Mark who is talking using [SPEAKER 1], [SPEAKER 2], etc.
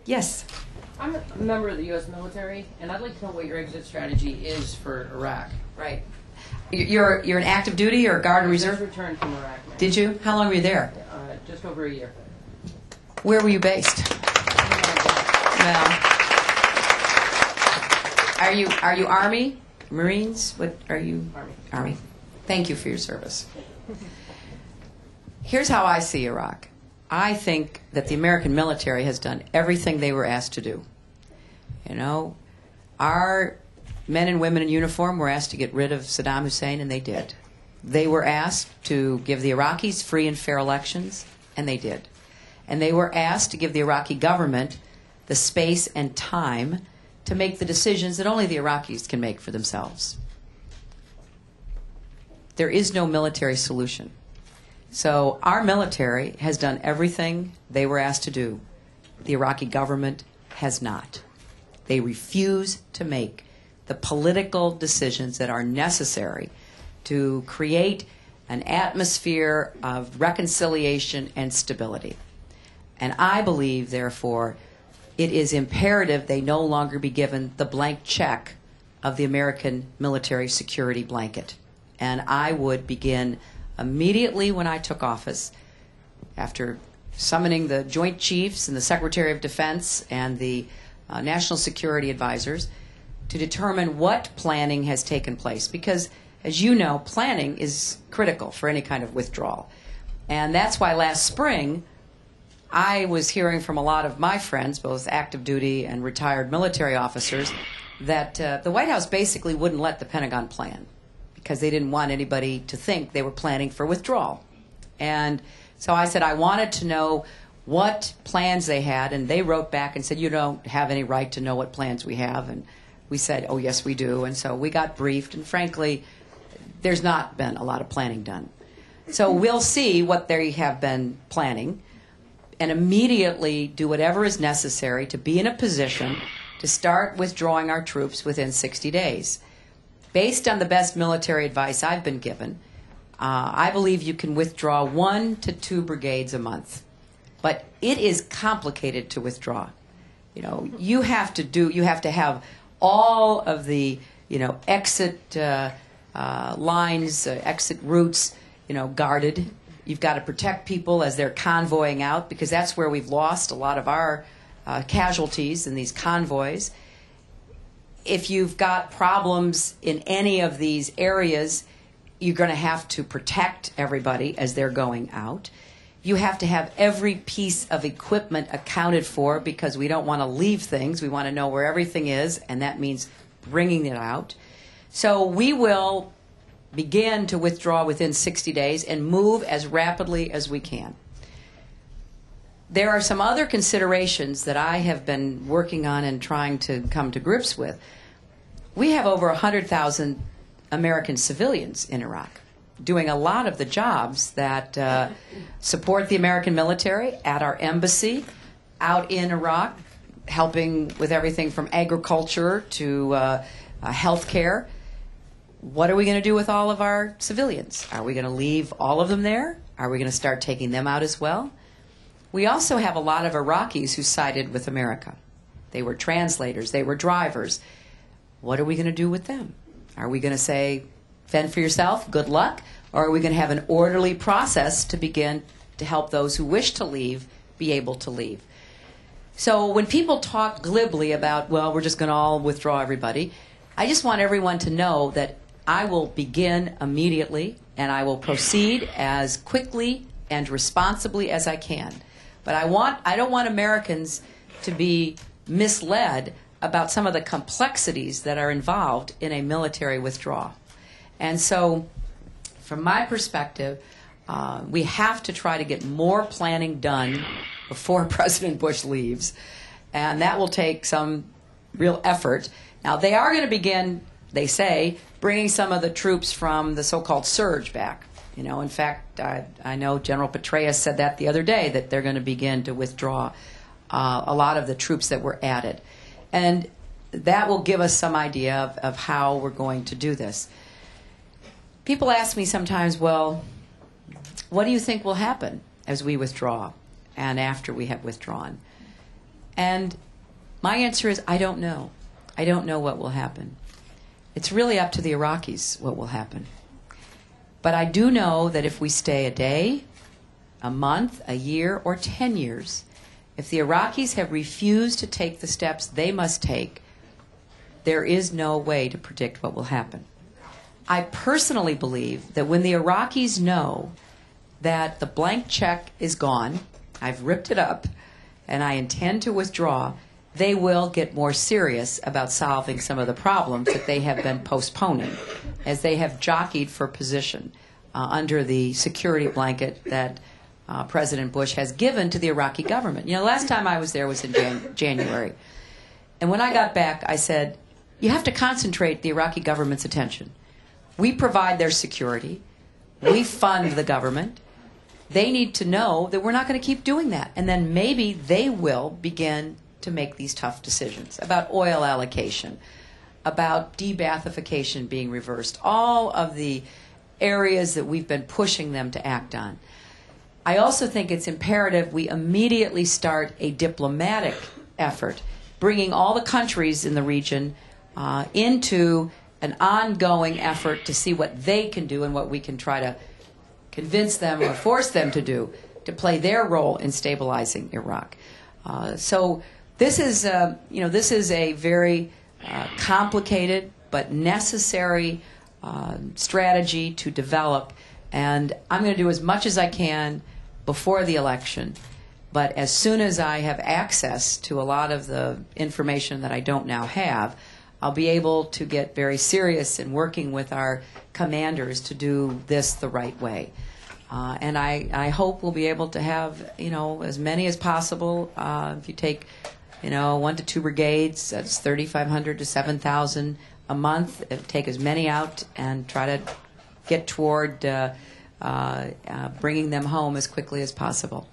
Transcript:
[SPEAKER 1] Yes.
[SPEAKER 2] I'm a member of the U.S. military, and I'd like to know what your exit strategy is for Iraq.
[SPEAKER 1] Right. You're an active duty or guard and
[SPEAKER 2] I just
[SPEAKER 1] reserve?
[SPEAKER 2] returned from Iraq, man.
[SPEAKER 1] Did you? How long were you there?
[SPEAKER 2] Just over a year.
[SPEAKER 1] Where were you based? Well, are you Army, Marines? What are you?
[SPEAKER 2] Army.
[SPEAKER 1] Army. Thank you for your service. Here's how I see Iraq. I think that the American military has done everything they were asked to do. You know, our men and women in uniform were asked to get rid of Saddam Hussein, and they did. They were asked to give the Iraqis free and fair elections, and they did. And they were asked to give the Iraqi government the space and time to make the decisions that only the Iraqis can make for themselves. There is no military solution. So our military has done everything they were asked to do. The Iraqi government has not. They refuse to make the political decisions that are necessary to create an atmosphere of reconciliation and stability. And I believe, therefore, it is imperative they no longer be given the blank check of the American military security blanket. And I would begin immediately when I took office, after summoning the Joint Chiefs and the Secretary of Defense and the National Security Advisors, to determine what planning has taken place. Because, as you know, planning is critical for any kind of withdrawal. And that's why last spring, I was hearing from a lot of my friends, both active duty and retired military officers, that the White House basically wouldn't let the Pentagon plan because they didn't want anybody to think they were planning for withdrawal. And so I said I wanted to know what plans they had, and they wrote back and said, you don't have any right to know what plans we have. And we said, oh, yes, we do. And so we got briefed, and frankly, there's not been a lot of planning done. So we'll see what they have been planning and immediately do whatever is necessary to be in a position to start withdrawing our troops within 60 days. Based on the best military advice I've been given, I believe you can withdraw 1 to 2 brigades a month. But it is complicated to withdraw. You know, you have to have all of the, exit lines, exit routes, guarded. You've got to protect people as they're convoying out, because that's where we've lost a lot of our casualties in these convoys. If you've got problems in any of these areas, you're going to have to protect everybody as they're going out. You have to have every piece of equipment accounted for, because we don't want to leave things. We want to know where everything is, and that means bringing it out. So we will begin to withdraw within 60 days and move as rapidly as we can. There are some other considerations that I have been working on and trying to come to grips with. We have over 100,000 American civilians in Iraq doing a lot of the jobs that support the American military at our embassy, out in Iraq, helping with everything from agriculture to health care. What are we going to do with all of our civilians? Are we going to leave all of them there? Are we going to start taking them out as well? We also have a lot of Iraqis who sided with America. They were translators. They were drivers. What are we going to do with them? Are we going to say, fend for yourself, good luck? Or are we going to have an orderly process to begin to help those who wish to leave be able to leave? So when people talk glibly about, well, we're just going to all withdraw everybody, I just want everyone to know that I will begin immediately, and I will proceed as quickly and responsibly as I can. But I don't want Americans to be misled about some of the complexities that are involved in a military withdrawal. And so, from my perspective, we have to try to get more planning done before President Bush leaves. And that will take some real effort. Now, they are going to begin, they say, bringing some of the troops from the so-called surge back. In fact, I know General Petraeus said that the other day, that they're going to begin to withdraw a lot of the troops that were added. And that will give us some idea of how we're going to do this. People ask me sometimes, well, what do you think will happen as we withdraw and after we have withdrawn? And my answer is, I don't know. I don't know what will happen. It's really up to the Iraqis what will happen. But I do know that if we stay a day, a month, a year, or 10 years, if the Iraqis have refused to take the steps they must take, there is no way to predict what will happen. I personally believe that when the Iraqis know that the blank check is gone, I've ripped it up, and I intend to withdraw, they will get more serious about solving some of the problems that they have been postponing as they have jockeyed for position under the security blanket that President Bush has given to the Iraqi government. You know, last time I was there was in January. And when I got back, I said, you have to concentrate the Iraqi government's attention. We provide their security. We fund the government. They need to know that we're not going to keep doing that. And then maybe they will begin to make these tough decisions about oil allocation, about de-Baathification being reversed, all of the areas that we've been pushing them to act on. I also think it's imperative we immediately start a diplomatic effort, bringing all the countries in the region into an ongoing effort to see what they can do and what we can try to convince them or force them to do to play their role in stabilizing Iraq. So this is, this is a very complicated but necessary strategy to develop, and I'm going to do as much as I can before the election. But as soon as I have access to a lot of the information that I don't now have, I'll be able to get very serious in working with our commanders to do this the right way. And I hope we'll be able to have, as many as possible. If you take, 1 to 2 brigades, that's 3,500 to 7,000 a month. Take as many out and try to get toward bringing them home as quickly as possible.